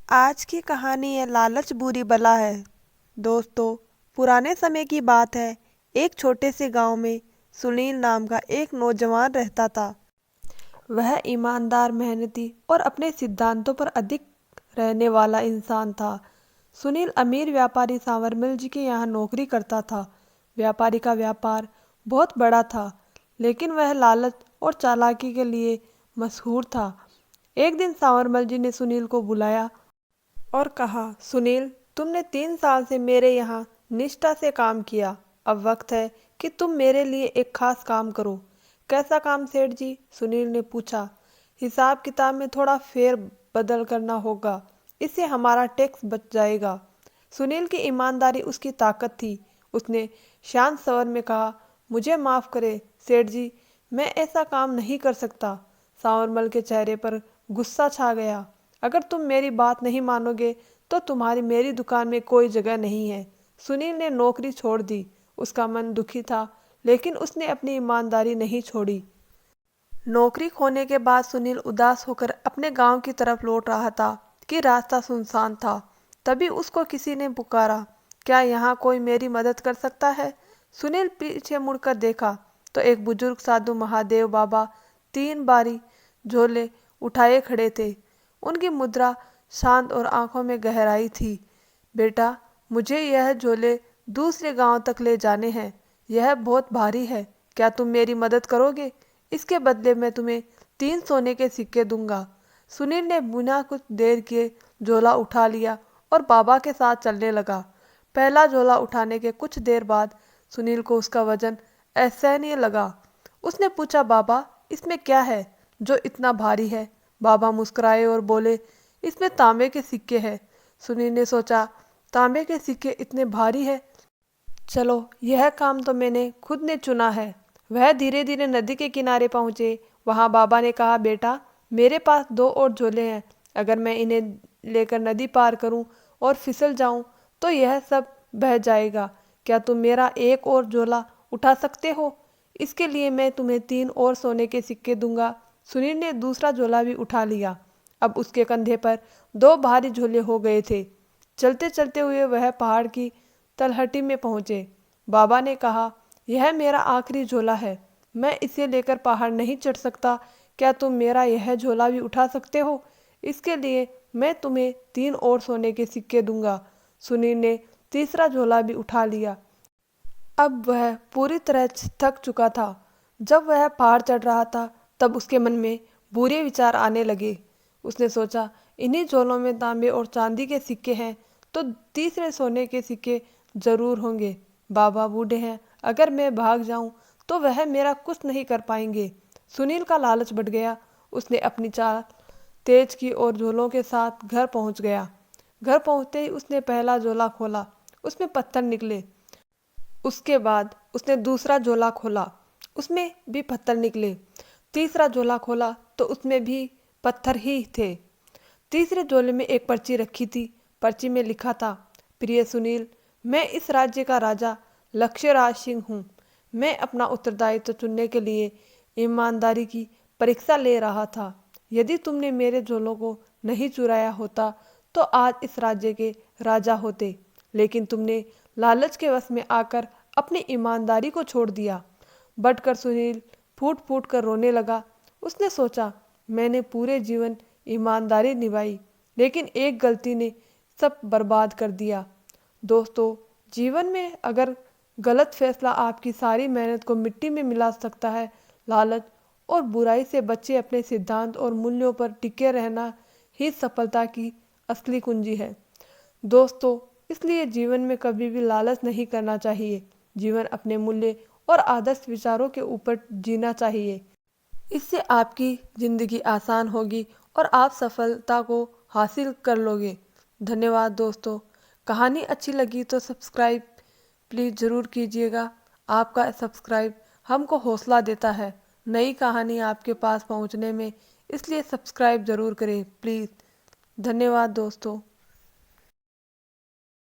आज की कहानी है लालच बुरी बला है। दोस्तों, पुराने समय की बात है। एक छोटे से गांव में सुनील नाम का एक नौजवान रहता था। वह ईमानदार, मेहनती और अपने सिद्धांतों पर अधिक रहने वाला इंसान था। सुनील अमीर व्यापारी सांवरमल जी के यहाँ नौकरी करता था। व्यापारी का व्यापार बहुत बड़ा था, लेकिन वह लालच और चालाकी के लिए मशहूर था। एक दिन सांवरमल जी ने सुनील को बुलाया और कहा, सुनील, तुमने 3 साल से मेरे यहाँ निष्ठा से काम किया। अब वक्त है कि तुम मेरे लिए एक खास काम करो। कैसा काम सेठ जी? सुनील ने पूछा। हिसाब किताब में थोड़ा फेर बदल करना होगा, इससे हमारा टैक्स बच जाएगा। सुनील की ईमानदारी उसकी ताकत थी। उसने शांत स्वर में कहा, मुझे माफ करे सेठ जी, मैं ऐसा काम नहीं कर सकता। सांवरमल के चेहरे पर गुस्सा छा गया। अगर तुम मेरी बात नहीं मानोगे तो तुम्हारी मेरी दुकान में कोई जगह नहीं है। सुनील ने नौकरी छोड़ दी। उसका मन दुखी था, लेकिन उसने अपनी ईमानदारी नहीं छोड़ी। नौकरी खोने के बाद सुनील उदास होकर अपने गांव की तरफ लौट रहा था कि रास्ता सुनसान था। तभी उसको किसी ने पुकारा, क्या यहाँ कोई मेरी मदद कर सकता है? सुनील पीछे मुड़कर देखा तो एक बुजुर्ग साधु महादेव बाबा 3 बारी झोले उठाए खड़े थे। उनकी मुद्रा शांत और आंखों में गहराई थी। बेटा, मुझे यह झोले दूसरे गांव तक ले जाने हैं। यह बहुत भारी है। क्या तुम मेरी मदद करोगे? इसके बदले मैं तुम्हें 3 सोने के सिक्के दूंगा। सुनील ने बिना कुछ देर किए झोला उठा लिया और बाबा के साथ चलने लगा। पहला झोला उठाने के कुछ देर बाद सुनील को उसका वजन असहनीय लगा। उसने पूछा, बाबा, इसमें क्या है जो इतना भारी है? बाबा मुस्कुराए और बोले, इसमें तांबे के सिक्के हैं। सुनील ने सोचा, तांबे के सिक्के इतने भारी है? चलो, यह काम तो मैंने खुद ने चुना है। वह धीरे धीरे नदी के किनारे पहुंचे। वहां बाबा ने कहा, बेटा, मेरे पास 2 और झोले हैं। अगर मैं इन्हें लेकर नदी पार करूं और फिसल जाऊं तो यह सब बह जाएगा। क्या तुम मेरा एक और झोला उठा सकते हो? इसके लिए मैं तुम्हें 3 और सोने के सिक्के दूंगा। सुनील ने दूसरा झोला भी उठा लिया। अब उसके कंधे पर 2 भारी झोले हो गए थे। चलते चलते हुए वह पहाड़ की तलहटी में पहुंचे। बाबा ने कहा, यह मेरा आखिरी झोला है। मैं इसे लेकर पहाड़ नहीं चढ़ सकता। क्या तुम मेरा यह झोला भी उठा सकते हो? इसके लिए मैं तुम्हें 3 और सोने के सिक्के दूंगा। सुनील ने तीसरा झोला भी उठा लिया। अब वह पूरी तरह थक चुका था। जब वह पहाड़ चढ़ रहा था तब उसके मन में बुरे विचार आने लगे। उसने सोचा, इन्हीं झोलों में तांबे और चांदी के सिक्के हैं तो तीसरे सोने के सिक्के जरूर होंगे। बाबा बूढ़े हैं, अगर मैं भाग जाऊं तो वह मेरा कुछ नहीं कर पाएंगे। सुनील का लालच बढ़ गया। उसने अपनी चाल तेज की और झोलों के साथ घर पहुंच गया। घर पहुंचते ही उसने पहला झोला खोला। उसमें पत्थर निकले। उसके बाद उसने दूसरा झोला खोला, उसमें भी पत्थर निकले। तीसरा झोला खोला तो उसमें भी पत्थर ही थे। तीसरे झोले में एक पर्ची रखी थी। पर्ची में लिखा था, प्रिय सुनील, मैं इस राज्य का राजा लक्ष्यराज सिंह हूँ। मैं अपना उत्तरदायित्व चुनने के लिए ईमानदारी की परीक्षा ले रहा था। यदि तुमने मेरे झोलों को नहीं चुराया होता तो आज इस राज्य के राजा होते, लेकिन तुमने लालच के वश में आकर अपनी ईमानदारी को छोड़ दिया। बढ़कर सुनील फूट फूट कर रोने लगा। उसने सोचा, मैंने पूरे जीवन ईमानदारी निभाई, लेकिन एक गलती ने सब बर्बाद कर दिया। दोस्तों, जीवन में अगर गलत फैसला आपकी सारी मेहनत को मिट्टी में मिला सकता है, लालच और बुराई से बचे अपने सिद्धांत और मूल्यों पर टिके रहना ही सफलता की असली कुंजी है। दोस्तों, इसलिए जीवन में कभी भी लालच नहीं करना चाहिए। जीवन अपने मूल्य और आदर्श विचारों के ऊपर जीना चाहिए। इससे आपकी ज़िंदगी आसान होगी और आप सफलता को हासिल कर लोगे। धन्यवाद दोस्तों। कहानी अच्छी लगी तो सब्सक्राइब प्लीज़ ज़रूर कीजिएगा। आपका सब्सक्राइब हमको हौसला देता है नई कहानी आपके पास पहुंचने में, इसलिए सब्सक्राइब ज़रूर करें प्लीज़। धन्यवाद दोस्तों।